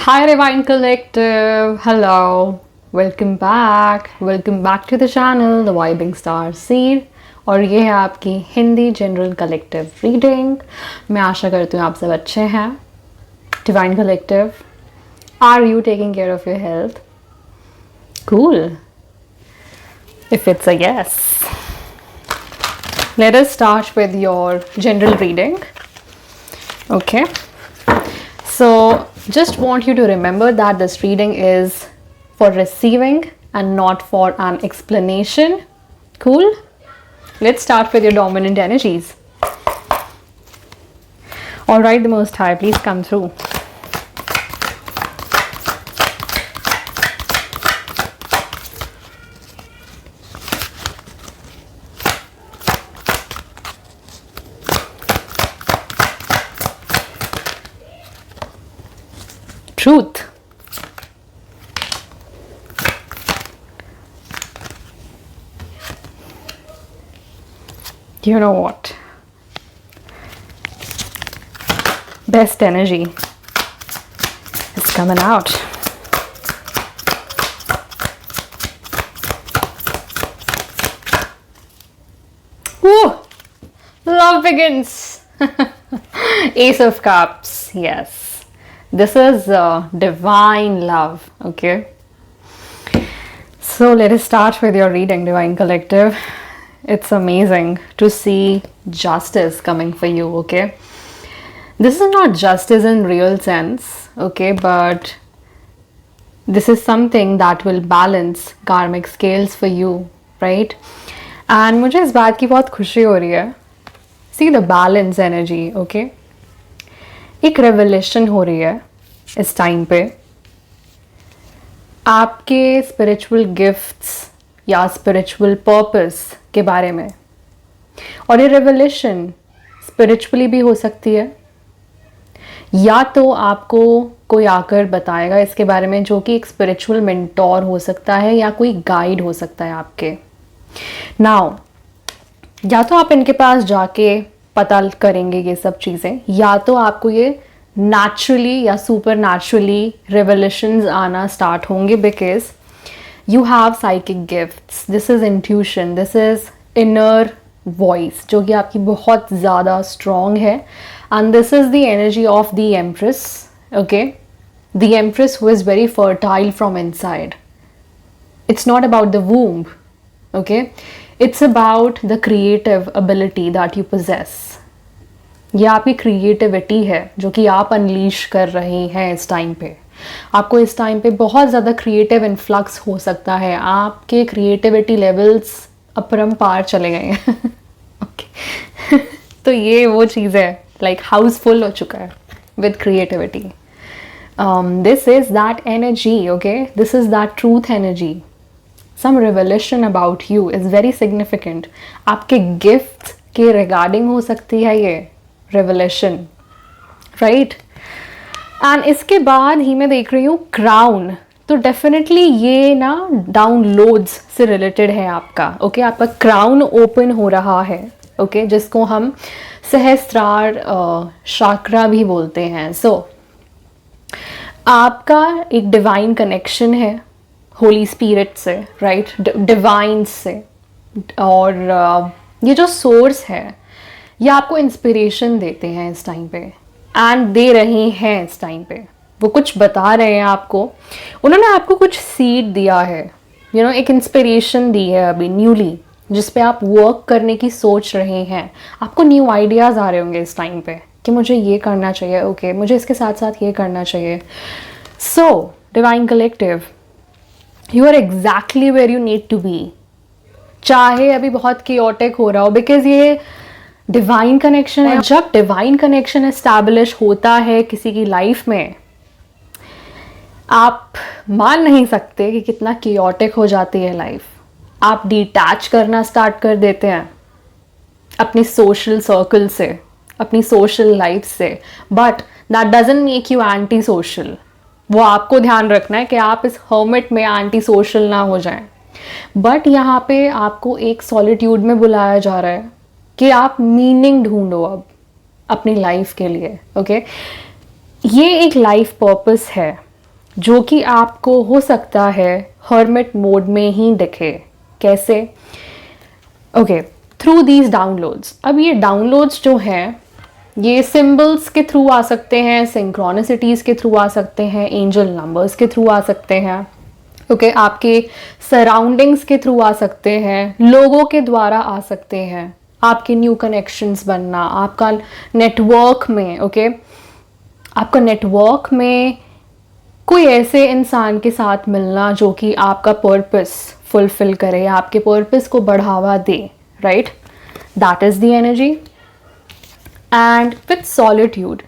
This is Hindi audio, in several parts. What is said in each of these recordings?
Hi Divine Collective, hello, welcome back to the channel The Vibing Star Seed। और ये है आपकी हिंदी जनरल कलेक्टिव रीडिंग। मैं आशा करती हूँ आप सब अच्छे हैं। Divine collective, are you taking care of your health? Cool, if it's a yes, let us start with your general reading. Okay, so just want you to remember that this reading is for receiving and not for an explanation. Cool? Let's start with your dominant energies. All right, the Most High, please come through. Truth. You know what? Best energy is coming out. Woo! Love begins. Ace of Cups. Yes. This is divine love. Okay. So let us start with your reading, Divine Collective. It's amazing to see justice coming for you. Okay. This is not justice in real sense. Okay. But this is something that will balance karmic scales for you. Right. And मुझे इस बात की बहुत खुशी हो रही है. See the balance energy. Okay. एक रेवलेशन हो रही है इस टाइम पे आपके स्पिरिचुअल गिफ्ट्स या स्पिरिचुअल पर्पस के बारे में। और ये रेवलेशन स्पिरिचुअली भी हो सकती है या तो आपको कोई आकर बताएगा इसके बारे में, जो कि एक स्पिरिचुअल मेंटोर हो सकता है या कोई गाइड हो सकता है आपके। नाउ या तो आप इनके पास जाके पता करेंगे ये सब चीज़ें, या तो आपको ये नेचुरली या सुपर नेचुरली रेवलेशंस आना स्टार्ट होंगे, because you have psychic gifts. This is intuition, this is inner voice जो कि आपकी बहुत ज़्यादा स्ट्रॉन्ग है। And this is the energy of the empress. Okay, the empress who is very fertile from inside. It's not about the womb, okay, it's about the creative ability that you possess. ये आपकी क्रिएटिविटी है जो कि आप अनलीश कर रहे हैं इस टाइम पे। आपको इस टाइम पे बहुत ज़्यादा क्रिएटिव इन्फ्लक्स हो सकता है। आपके क्रिएटिविटी लेवल्स अपरंपार चले गए हैं। ओके तो ये वो चीज़ है, लाइक हाउस फुल हो चुका है with creativity. This is that energy. Okay, this is that truth energy. Some revelation about you is very significant. आपके गिफ्ट के रिगार्डिंग हो सकती है ये रेवलेशन, राइट। एंड इसके बाद ही मैं देख रही हूँ क्राउन, तो डेफिनेटली ये ना डाउनलोड्स से रिलेटेड है आपका। ओके, आपका क्राउन ओपन हो रहा है। ओके, जिसको हम सहस्त्रार शाक्रा भी बोलते हैं। सो आपका एक डिवाइन कनेक्शन है होली स्पिरिट से, राइट, डिवाइन से। और ये जो सोर्स है ये आपको इंस्पिरेशन देते हैं इस टाइम पे, एंड दे रहे हैं इस टाइम पे। वो कुछ बता रहे हैं आपको, उन्होंने आपको कुछ सीड दिया है, यू नो, एक इंस्पिरेशन दी है अभी न्यूली, जिस पे आप वर्क करने की सोच रहे हैं। आपको न्यू आइडियाज़ आ रहे होंगे इस टाइम पे कि मुझे ये करना चाहिए, ओके, मुझे इसके साथ साथ ये करना चाहिए। So divine collective, you are exactly where you need to be. चाहे अभी बहुत कियोटिक हो रहा हो, बिकॉज ये डिवाइन कनेक्शन है। जब डिवाइन कनेक्शन एस्टैब्लिश होता है किसी की लाइफ में, आप मान नहीं सकते कि कितना कियोटिक हो जाती है लाइफ। आप डिटैच करना स्टार्ट कर देते हैं अपनी सोशल सर्कल से, अपनी सोशल लाइफ से, but that doesn't make you anti social. वो आपको ध्यान रखना है कि आप इस हर्मिट में एंटी सोशल ना हो जाएं। बट यहाँ पे आपको एक सॉलिट्यूड में बुलाया जा रहा है कि आप मीनिंग ढूंढो अब अपनी लाइफ के लिए। ओके, ये एक लाइफ पर्पस है जो कि आपको हो सकता है हर्मिट मोड में ही दिखे। कैसे? Okay, through these downloads. अब ये डाउनलोड्स जो हैं ये सिंबल्स के थ्रू आ सकते हैं, सिंक्रोनिसिटीज़ के थ्रू आ सकते हैं, एंजल नंबर्स के थ्रू आ सकते हैं, ओके, आपके सराउंडिंग्स के थ्रू आ सकते हैं, लोगों के द्वारा आ सकते हैं, आपके न्यू कनेक्शंस बनना, आपका नेटवर्क में, ओके, आपका नेटवर्क में कोई ऐसे इंसान के साथ मिलना जो कि आपका पर्पस फुलफिल करे, आपके पर्पस को बढ़ावा दे, right? That is the energy. And with solitude,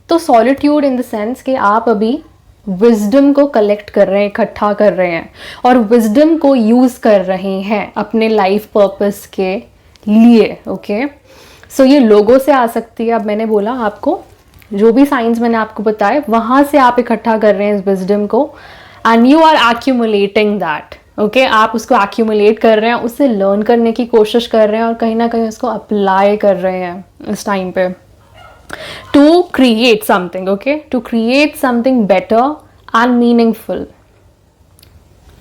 तो सॉलिट्यूड इन द सेंस कि आप अभी विजडम को कलेक्ट कर रहे हैं, इकट्ठा कर रहे हैं और विजडम को यूज़ कर रहे हैं अपने लाइफ पर्पस के लिए, ओके। सो ये लोगों से आ सकती है। अब मैंने बोला आपको जो भी साइंस मैंने आपको बताए वहाँ से आप इकट्ठा कर रहे हैं इस विजडम को and you are accumulating that, okay. आप उसको एक्यूमुलेट कर रहे हैं, उससे लर्न करने की कोशिश कर रहे हैं और कहीं ना कहीं उसको अप्लाई कर रहे हैं इस टाइम पे to create something, okay, to create something better and meaningful.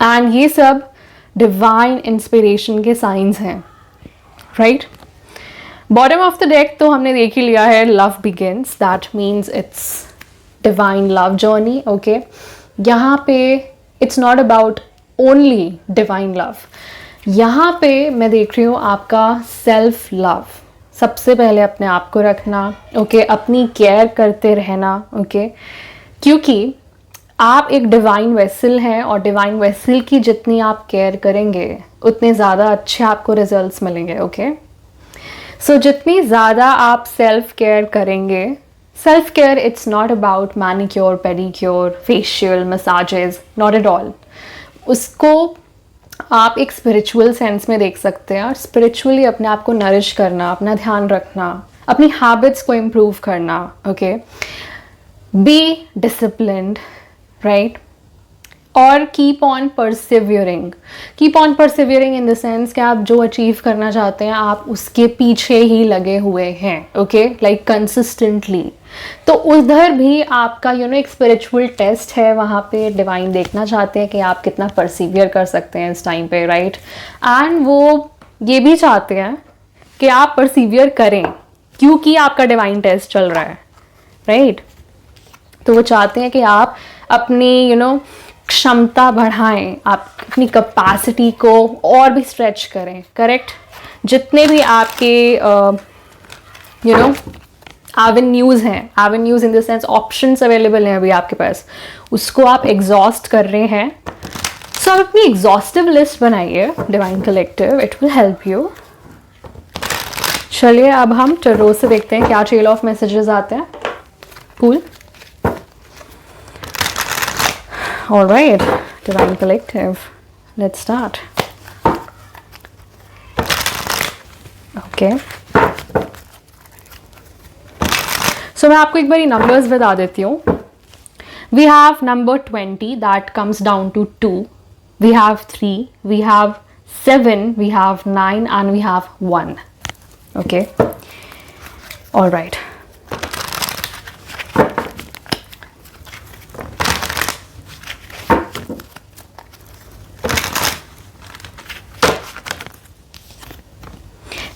And ये सब डिवाइन इंस्पिरेशन के साइंस हैं, right? Bottom of the deck तो हमने देख ही लिया है, love begins, that means it's divine love journey, okay. यहाँ पे it's not about only divine love, यहाँ पे मैं देख रही हूँ आपका सेल्फ लव, सबसे पहले अपने आप को रखना, ओके, अपनी केयर करते रहना, ओके, क्योंकि आप एक डिवाइन वेसल हैं और डिवाइन वेसल की जितनी आप केयर करेंगे उतने ज़्यादा अच्छे आपको रिजल्ट्स मिलेंगे, ओके। सो जितनी ज़्यादा आप सेल्फ केयर करेंगे, self care it's not about manicure, pedicure, facial, massages, not at all. उसको आप एक स्पिरिचुअल सेंस में देख सकते हैं और स्पिरिचुअली अपने आप को नरिश करना, अपना ध्यान रखना, अपनी हैबिट्स को इम्प्रूव करना, ओके। Be disciplined, right? और keep on persevering, keep on persevering in the sense कि आप जो अचीव करना चाहते हैं आप उसके पीछे ही लगे हुए हैं, ओके, लाइक कंसिस्टेंटली। तो उधर भी आपका एक स्पिरिचुअल टेस्ट है, वहाँ पे डिवाइन देखना चाहते हैं कि आप कितना परसिवियर कर सकते हैं इस टाइम पे, राइट? एंड वो ये भी चाहते हैं कि आप परसिवियर करें क्योंकि आपका डिवाइन टेस्ट चल रहा है, राइट? तो वो चाहते हैं कि आप अपनी क्षमता बढ़ाएं, आप अपनी कैपेसिटी को और भी स्ट्रेच करें, करेक्ट? जितने भी आपके एवेन्यूज़ हैं, avenues in the sense options available हैं अभी आपके पास, उसको आप एग्जॉस्ट कर रहे हैं। सो आप अपनी एग्जॉस्टिव लिस्ट बनाइए, divine collective, it will help you. चलिए अब हम टैरो से देखते हैं क्या ट्रेल ऑफ मैसेजेस आते हैं। Cool, all right, divine collective, let's start. Okay, so मैं आपको एक बारी नंबर्स बता देती हूँ। We have number 20 that comes down to 2, we have 3, we have 7, we have 9 and we have 1. Okay, all right.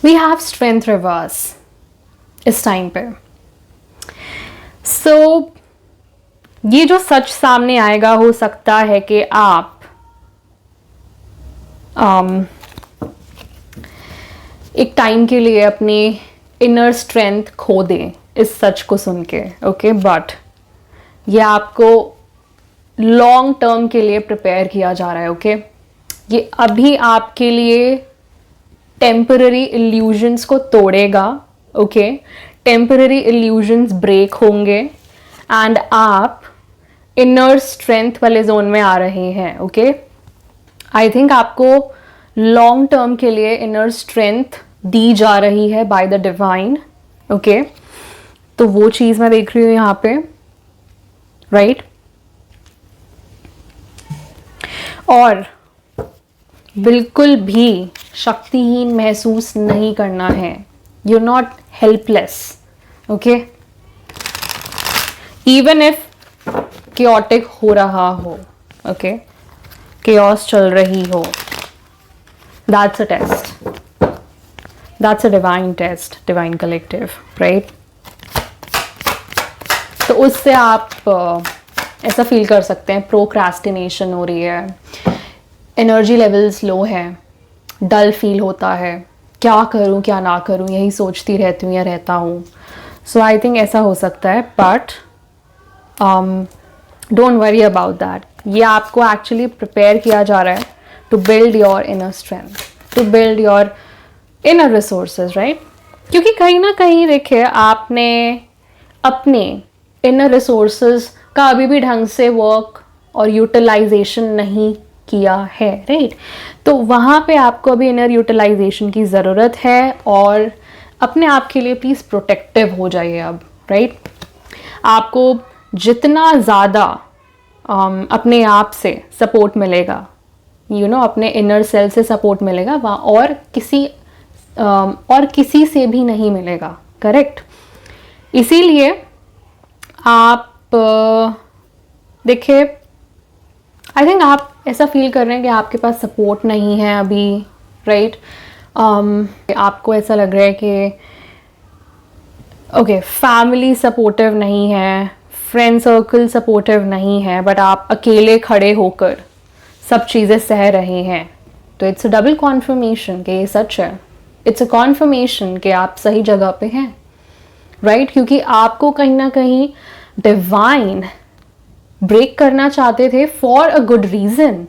We have strength reverse इस टाइम पे। So ये जो सच सामने आएगा, हो सकता है कि आप एक टाइम के लिए अपनी इनर स्ट्रेंथ खो दें इस सच को सुन के, ओके, बट ये आपको लॉन्ग टर्म के लिए प्रिपेयर किया जा रहा है, ओके। ये अभी आपके लिए टेम्पररी इल्यूजन्स को तोड़ेगा, ओके, टेम्पररी इल्यूजन्स ब्रेक होंगे एंड आप इनर स्ट्रेंथ वाले जोन में आ रहे हैं, ओके। आई थिंक आपको लॉन्ग टर्म के लिए इनर स्ट्रेंथ दी जा रही है बाय द डिवाइन, ओके। तो वो चीज़ मैं देख रही हूँ यहाँ पे, राइट? और बिल्कुल भी शक्तिहीन महसूस नहीं करना है। You are not helpless, okay. Even if chaotic हो रहा हो, okay, chaos चल रही हो, that's a test, that's a divine test, divine collective, right? तो उससे आप ऐसा फील कर सकते हैं प्रोक्रास्टिनेशन हो रही है, एनर्जी लेवल्स लो है, डल फील होता है, क्या करूं क्या ना करूं यही सोचती रहती हूँ या रहता हूँ. सो आई थिंक ऐसा हो सकता है, but don't worry about that. ये आपको एक्चुअली प्रिपेयर किया जा रहा है to build your inner strength, to build your inner resources, right? क्योंकि कहीं ना कहीं देखिए आपने अपने इनर रिसोर्सेज का अभी भी ढंग से वर्क और यूटिलाइजेशन नहीं किया है, राइट? तो वहाँ पे आपको अभी इनर यूटिलाइजेशन की ज़रूरत है, और अपने आप के लिए प्लीज़ प्रोटेक्टिव हो जाइए अब, राइट? आपको जितना ज़्यादा अपने आप से सपोर्ट मिलेगा, अपने इनर सेल से सपोर्ट मिलेगा, वहाँ और किसी से भी नहीं मिलेगा, करेक्ट? इसीलिए आप देखिए, आई थिंक आप ऐसा फील कर रहे हैं कि आपके पास सपोर्ट नहीं है अभी, राइट? आपको ऐसा लग रहा है कि ओके, फैमिली सपोर्टिव नहीं है, फ्रेंड सर्कल सपोर्टिव नहीं है, बट आप अकेले खड़े होकर सब चीज़ें सह रहे हैं. तो इट्स अ डबल कॉन्फर्मेशन कि ये सच है. इट्स अ कॉन्फर्मेशन कि आप सही जगह पे हैं, राइट? क्योंकि आपको कहीं ना कहीं डिवाइन ब्रेक करना चाहते थे for a good reason,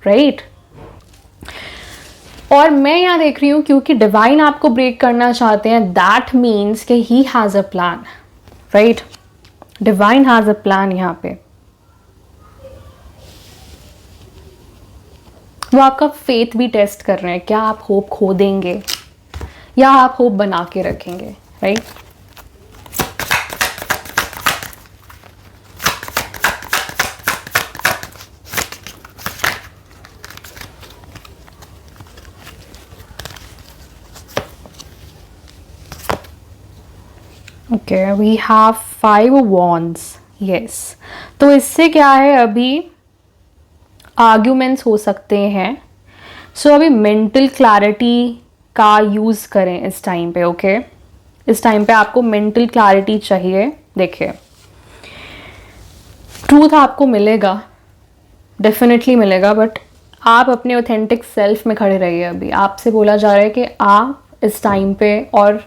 right? और मैं यहाँ देख रही हूँ क्योंकि डिवाइन आपको ब्रेक करना चाहते हैं, दैट मीन्स कि he has a plan, right? Divine has a plan. यहाँ पे वो आपका फेथ भी टेस्ट कर रहे हैं. क्या आप होप खो देंगे या आप होप बना के रखेंगे, right? Okay, we have 5 wands. Yes, तो इससे क्या है, अभी आर्ग्यूमेंट्स हो सकते हैं. सो अभी मेंटल क्लैरिटी का यूज़ करें इस टाइम पे, ओके? इस टाइम पे आपको मेंटल क्लैरिटी चाहिए. देखिए, ट्रूथ आपको मिलेगा, डेफिनेटली मिलेगा, बट आप अपने ऑथेंटिक सेल्फ में खड़े रहिए. अभी आपसे बोला जा रहा है कि आप इस टाइम पे और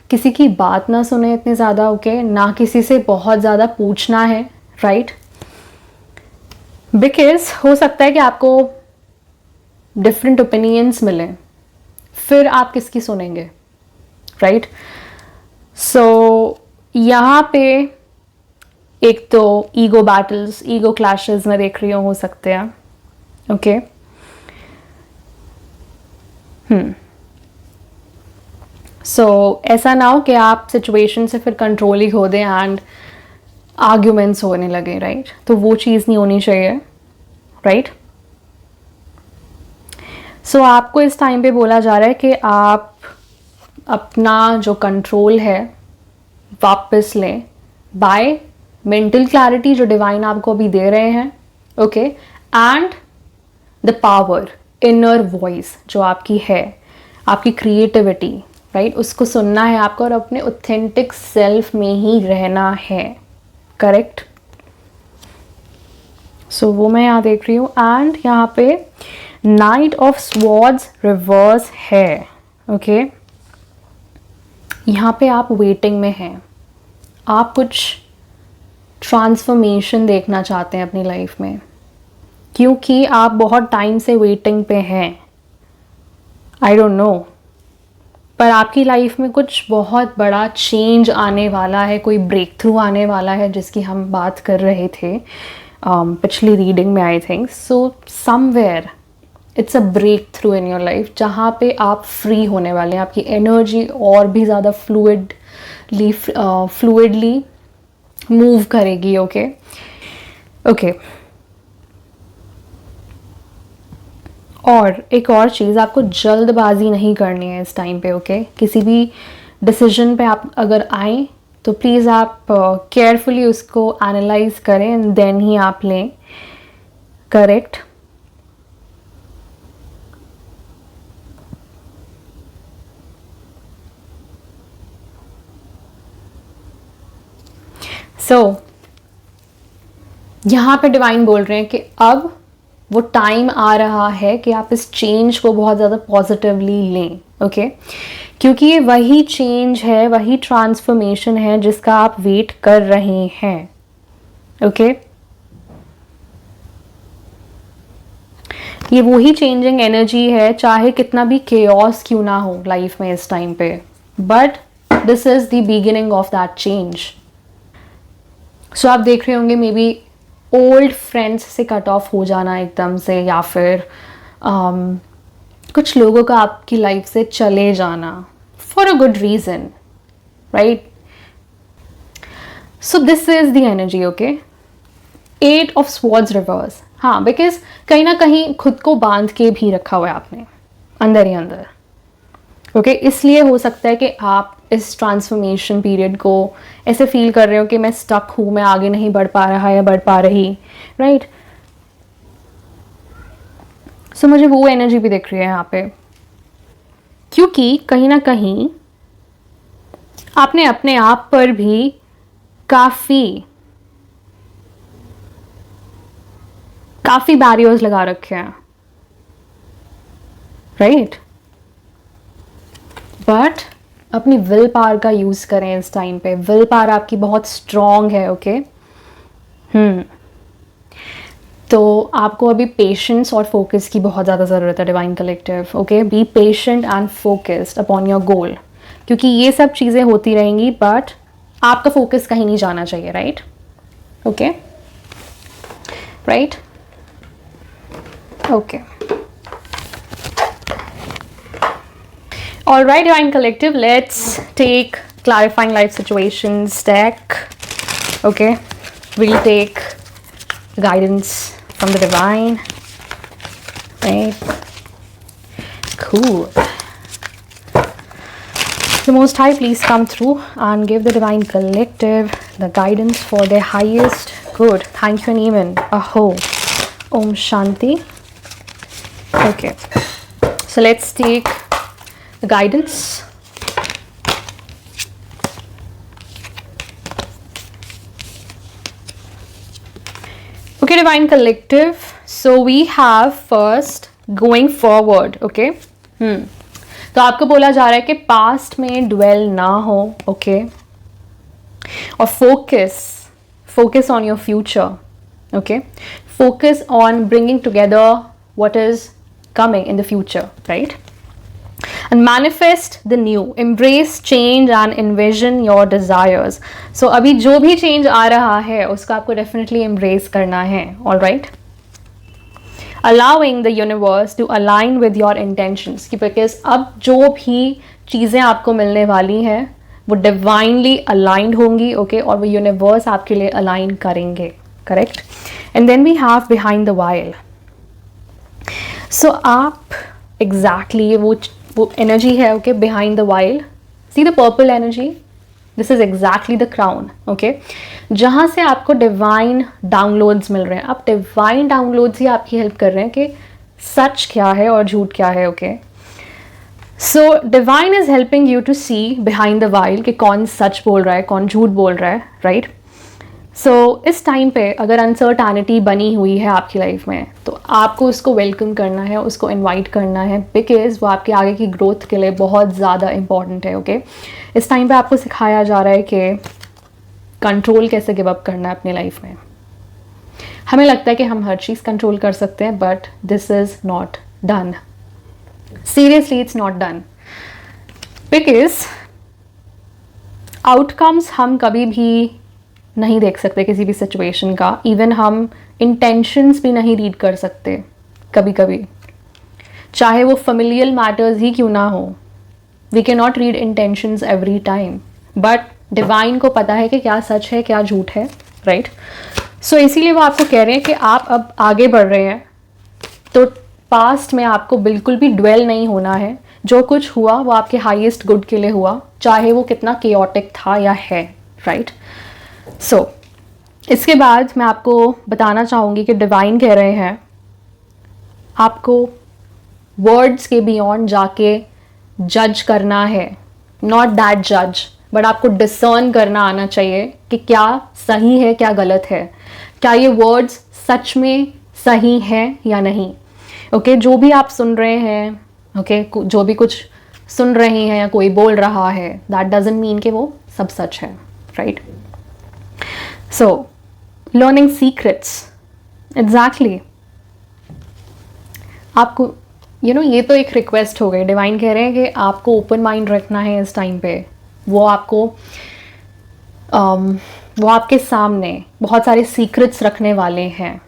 किसी की बात ना सुने इतनी ज़्यादा, ओके? ना किसी से बहुत ज़्यादा पूछना है, राइट? बिकॉज हो सकता है कि आपको डिफरेंट ओपिनियंस मिले, फिर आप किसकी सुनेंगे, राइट? सो यहाँ पे एक तो ईगो बैटल्स, ईगो क्लैशेस मैं देख रही हूँ, हो सकते हैं, ओके? सो ऐसा ना हो कि आप सिचुएशन से फिर कंट्रोल ही खो दें एंड आर्ग्यूमेंट्स होने लगे, राइट? तो वो चीज़ नहीं होनी चाहिए, राइट? सो आपको इस टाइम पे बोला जा रहा है कि आप अपना जो कंट्रोल है वापस लें बाय मेंटल क्लैरिटी जो डिवाइन आपको अभी दे रहे हैं, okay? And the power, inner voice जो आपकी है, आपकी क्रिएटिविटी, राइट? उसको सुनना है आपको और अपने ऑथेंटिक सेल्फ में ही रहना है, करेक्ट? सो वो मैं यहाँ देख रही हूँ. एंड यहाँ पे नाइट ऑफ स्वॉर्ड्स रिवर्स है, ओके? यहाँ पे आप वेटिंग में हैं. आप कुछ ट्रांसफॉर्मेशन देखना चाहते हैं अपनी लाइफ में, क्योंकि आप बहुत टाइम से वेटिंग पे हैं. आई डोंट नो, पर आपकी लाइफ में कुछ बहुत बड़ा चेंज आने वाला है, कोई ब्रेक थ्रू आने वाला है जिसकी हम बात कर रहे थे पिछली रीडिंग में, I think. So somewhere it's a breakthrough in your life जहाँ पे आप फ्री होने वाले हैं. आपकी एनर्जी और भी ज़्यादा फ्लूइडली मूव करेगी, ओके? ओके, और एक और चीज़, आपको जल्दबाजी नहीं करनी है इस टाइम पे, ओके? किसी भी डिसीजन पे आप अगर आए तो प्लीज़ आप केयरफुली उसको एनालाइज करें एंड देन ही आप लें करेक्ट। सो यहाँ पे डिवाइन बोल रहे हैं कि अब वो टाइम आ रहा है कि आप इस चेंज को बहुत ज़्यादा पॉजिटिवली लें, ओके क्योंकि ये वही चेंज है, वही ट्रांसफॉर्मेशन है जिसका आप वेट कर रहे हैं, ओके ये वही चेंजिंग एनर्जी है, चाहे कितना भी केओस क्यों ना हो लाइफ में इस टाइम पे, but this is the beginning of that change. So आप देख रहे होंगे मे बी ओल्ड फ्रेंड्स से कट ऑफ हो जाना एकदम से, या फिर कुछ लोगों का आपकी लाइफ से चले जाना for a good reason, right. So this is the energy, okay 8 of swords reverse. हाँ, बिकॉज कहीं ना कहीं खुद को बांध के भी रखा हुआ है आपने अंदर ही अंदर, ओके इसलिए हो सकता है कि आप इस ट्रांसफॉर्मेशन पीरियड को ऐसे फील कर रहे हो कि मैं स्टक हूँ, मैं आगे नहीं बढ़ पा रहा या बढ़ पा रही, राइट। सो मुझे वो एनर्जी भी दिख रही है यहाँ पे, क्योंकि कहीं ना कहीं आपने अपने आप पर भी काफ़ी बैरियर्स लगा रखे हैं, राइट। बट अपनी विल पावर का यूज़ करें इस टाइम पे, विल पावर आपकी बहुत स्ट्रॉन्ग है, ओके तो आपको अभी पेशेंस और फोकस की बहुत ज़्यादा ज़रूरत है divine collective, okay be patient and focused upon your goal, क्योंकि ये सब चीज़ें होती रहेंगी बट आपका फोकस कहीं नहीं जाना चाहिए, right, okay right, okay all right divine collective, let's take clarifying life situations deck, okay we'll take guidance from the divine, right, cool. The Most High, please come through and give the divine collective the guidance for their highest good. Thank you and even aho. Om Shanti. Okay, so let's take the guidance. Okay divine collective, so we have first going forward, okay तो आपको बोला जा रहा है कि पास्ट में ड्वेल ना हो, ओके और focus on your future, okay focus on bringing together what is coming in the future, right? And manifest the new, embrace change and envision your desires. So अभी जो भी change आ रहा है उसको आपको definitely embrace करना है, all right? Allowing the universe to align with your intentions, because अब जो भी चीज़ें आपको मिलने वाली हैं वो divinely aligned होंगी, okay? और वो universe आपके लिए align करेंगे, correct? And then we have behind the veil. So आप exactly वो एनर्जी है, okay behind the while, see the purple energy, this is exactly the crown, okay जहाँ से आपको डिवाइन डाउनलोड्स मिल रहे हैं। अब डिवाइन डाउनलोड्स ही आपकी हेल्प कर रहे हैं कि सच क्या है और झूठ क्या है, okay so divine is helping you to see behind the veil कि कौन सच बोल रहा है, कौन झूठ बोल रहा है, राइट। सो इस टाइम पे अगर अनसर्टैनिटी बनी हुई है आपकी लाइफ में तो आपको उसको वेलकम करना है, उसको इनवाइट करना है, बिकॉज वो आपके आगे की ग्रोथ के लिए बहुत ज़्यादा इंपॉर्टेंट है, ओके इस टाइम पे आपको सिखाया जा रहा है कि कंट्रोल कैसे गिव अप करना है अपनी लाइफ में। हमें लगता है कि हम हर चीज़ कंट्रोल कर सकते हैं but this is not done, seriously it's not done, because outcomes हम कभी भी नहीं देख सकते किसी भी सिचुएशन का, इवन हम इंटेंशंस भी नहीं रीड कर सकते कभी कभी, चाहे वो फैमिलियल मैटर्स ही क्यों ना हो, we can not read intentions every time, but divine को पता है कि क्या सच है क्या झूठ है, राइट। सो इसीलिए वो आपको कह रहे हैं कि आप अब आगे बढ़ रहे हैं तो पास्ट में आपको बिल्कुल भी ड्वेल नहीं होना है, जो कुछ हुआ वो आपके हाईएस्ट गुड के लिए हुआ, चाहे वो कितना केओटिक था या है, राइट? सो इसके बाद मैं आपको बताना चाहूँगी कि डिवाइन कह रहे हैं आपको वर्ड्स के बियॉन्ड जाके जज करना है, नॉट दैट जज, बट आपको डिसर्न करना आना चाहिए कि क्या सही है क्या गलत है, क्या ये वर्ड्स सच में सही है या नहीं. ओके जो भी आप सुन रहे हैं, ओके जो भी कुछ सुन रहे हैं या कोई बोल रहा है, दैट डजंट मीन कि वो सब सच है, right? So learning secrets, exactly आपको ये तो एक रिक्वेस्ट हो गई. डिवाइन कह रहे हैं कि आपको ओपन माइंड रखना है इस टाइम पे. वो आपके सामने बहुत सारे सीक्रेट्स रखने वाले हैं,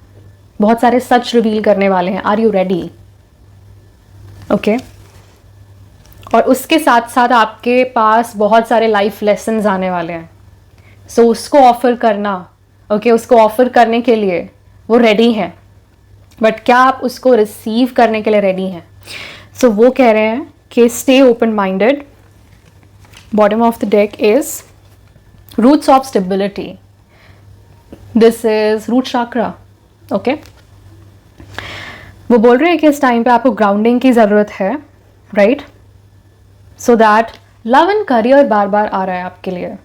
बहुत सारे सच रिवील करने वाले हैं. Are you ready? ओके. और उसके साथ साथ आपके पास बहुत सारे लाइफ लेसन्स आने वाले हैं. सो उसको ऑफर करना, ओके उसको ऑफर करने के लिए वो रेडी है, बट क्या आप उसको रिसीव करने के लिए रेडी हैं? सो वो कह रहे हैं कि stay open minded. Bottom of the deck is roots of stability. This is root chakra. Okay वो बोल रहे हैं कि इस टाइम पे आपको ग्राउंडिंग की ज़रूरत है, right? So that love and career बार बार आ रहा है आपके लिए.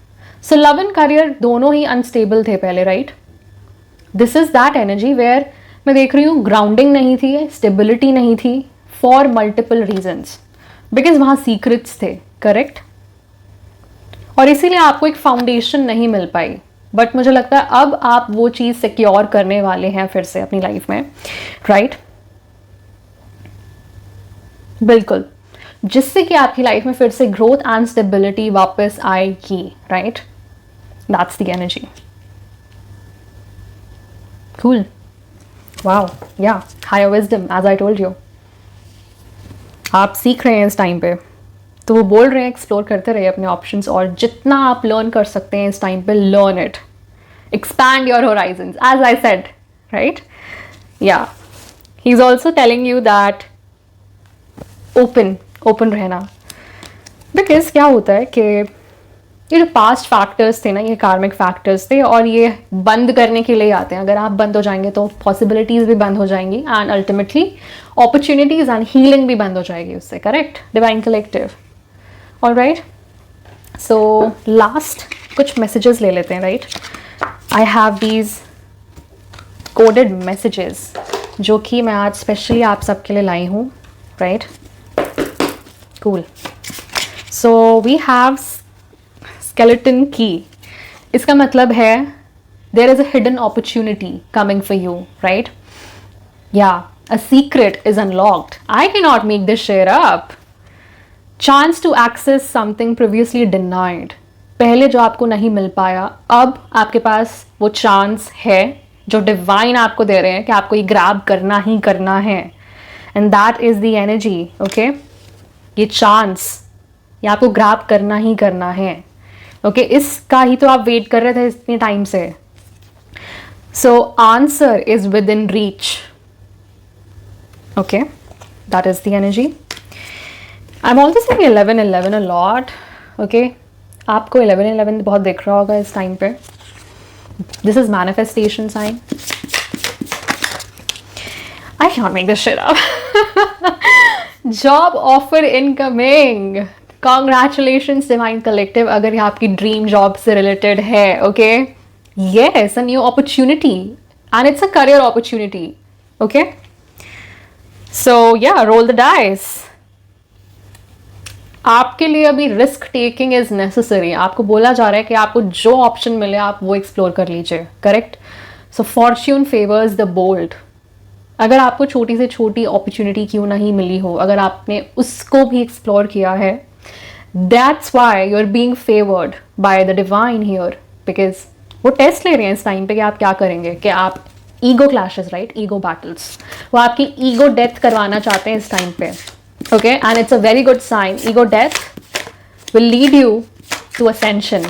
सो लव एंड करियर दोनों ही अनस्टेबल थे पहले, right? This is that energy where मैं देख रही हूँ ग्राउंडिंग नहीं थी, स्टेबिलिटी नहीं थी, फॉर मल्टीपल रीजंस, बिकॉज वहाँ सीक्रेट्स थे, करेक्ट? और इसीलिए आपको एक फाउंडेशन नहीं मिल पाई. बट मुझे लगता है अब आप वो चीज़ सिक्योर करने वाले हैं फिर से अपनी लाइफ में, राइट? बिल्कुल, जिससे कि आपकी लाइफ में फिर से ग्रोथ एंड स्टेबिलिटी वापस आएगी, right? That's the energy. Cool. Wow, yeah higher wisdom as I told you. आप सीख रहे हैं इस टाइम पे, तो वो बोल रहे हैं एक्सप्लोर करते रहिए अपने ऑप्शंस, और जितना आप लर्न कर सकते हैं इस टाइम पे learn it. Expand your horizons as I said, right? Yeah he is also telling you that open रहना. बिकॉज क्या होता है कि ये जो पास्ट फैक्टर्स थे ना, ये कार्मिक फैक्टर्स थे, और ये बंद करने के लिए आते हैं. अगर आप बंद हो जाएंगे तो पॉसिबिलिटीज़ भी बंद हो जाएंगी, and ultimately opportunities and healing भी बंद हो जाएगी उससे, correct? Divine collective. Alright, so last कुछ मैसेजेस ले लेते हैं, right? I have these coded messages जो कि मैं आज स्पेशली आप सबके लिए लाई हूँ, right? Cool. So we have skeleton key. इसका मतलब है there is a hidden opportunity coming for you, right? Yeah, a secret is unlocked. I cannot make this shit up. Chance to access something previously denied. पहले जो आपको नहीं मिल पाया, अब आपके पास वो चांस है जो डिवाइन आपको दे रहे हैं कि आपको ये ग्रैब करना ही करना है. And that is the energy. Okay, ये चांस ये आपको ग्रैब करना ही करना है. ओके इसका ही तो आप वेट कर रहे थे इतने टाइम से. So answer is within reach. Okay that is the energy. I am also seeing 11-11 a lot. Okay आपको 11-11 बहुत दिख रहा होगा इस टाइम पे. This is manifestation sign. I can not make this shit up. Job offer incoming. Congratulations divine collective, अगर ये आपकी ड्रीम जॉब से रिलेटेड है. Okay yes, a new opportunity and it's a career opportunity. Okay so या रोल द डाइस. आपके लिए अभी रिस्क टेकिंग इज नेसेसरी. आपको बोला जा रहा है कि आपको जो ऑप्शन मिले आप वो एक्सप्लोर कर लीजिए, correct? So fortune favours the bold. अगर आपको छोटी से छोटी अपॉर्चुनिटी क्यों नहीं मिली हो, अगर आपने उसको भी एक्सप्लोर किया है, that's why you are being favoured by the divine here. Because वो टेस्ट ले रहे हैं इस टाइम पे कि आप क्या करेंगे, कि आप ego clashes, right? Ego battles, वो आपकी ईगो डेथ करवाना चाहते हैं इस टाइम पे. Okay and it's a very good sign. Ego death will lead you to ascension.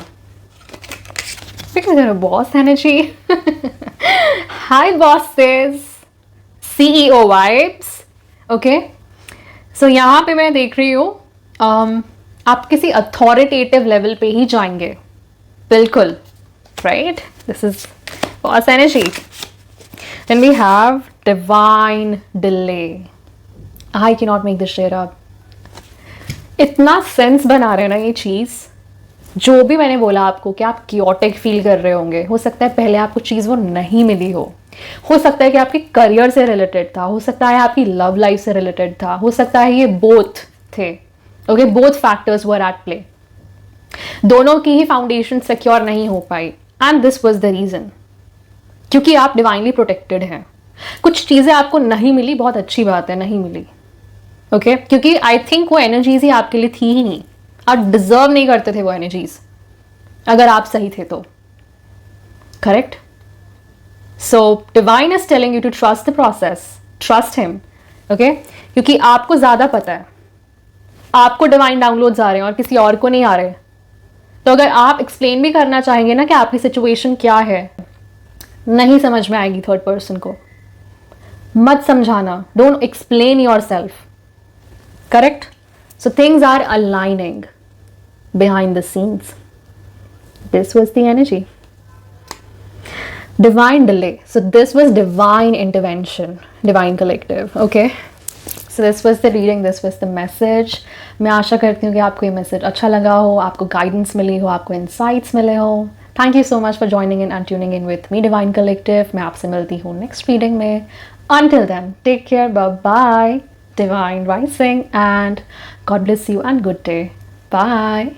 Because you're a boss energy. Hi bosses. CEO vibes. Okay so यहाँ पे मैं देख रही हूँ आप किसी अथॉरिटेटिव लेवल पे ही जाएंगे. बिल्कुल, right? This is false energy. Then we have divine delay. I cannot make this shit up. इतना सेंस बना रहे हैं ना ये चीज़, जो भी मैंने बोला आपको कि आप क्योटिक फील कर रहे होंगे, हो सकता है पहले आपको चीज़ वो नहीं मिली हो सकता है कि आपके करियर से रिलेटेड था, हो सकता है आपकी लव लाइफ से रिलेटेड था, हो सकता है ये बोथ थे, okay, both factors were at play, दोनों की ही फाउंडेशन सिक्योर नहीं हो पाई, and this was the reason, क्योंकि आप डिवाइनली प्रोटेक्टेड हैं। कुछ चीज़ें आपको नहीं मिली, बहुत अच्छी बात है, नहीं मिली, ओके, क्योंकि आई थिंक वो एनर्जीज ही आपके लिए थी ही नहीं, आप डिजर्व नहीं करते थे वो एनर्जीज, अगर आप सही थे तो, correct. So divine is telling you to trust the process, trust him, okay, क्योंकि आपको ज़्यादा पता है, आपको डिवाइन डाउनलोड्स आ रहे हैं और किसी और को नहीं आ रहे। तो अगर आप एक्सप्लेन भी करना चाहेंगे ना कि आपकी सिचुएशन क्या है, नहीं समझ में आएगी थर्ड पर्सन को, मत समझाना, don't explain yourself, correct. So things are aligning behind the scenes. This was the energy. Divine delay. So this was divine intervention, divine collective. Okay. So this was the reading, this was the message. मैं आशा करती हूँ कि आपको ये मैसेज अच्छा लगा हो, आपको गाइडेंस मिली हो, आपको इंसाइट्स मिले हो। Thank you so much for joining in and tuning in with me divine collective. मैं आपसे मिलती हूँ नेक्स्ट रीडिंग में। Until then, take care, bye bye, divine rising, and God bless you and good day. Bye.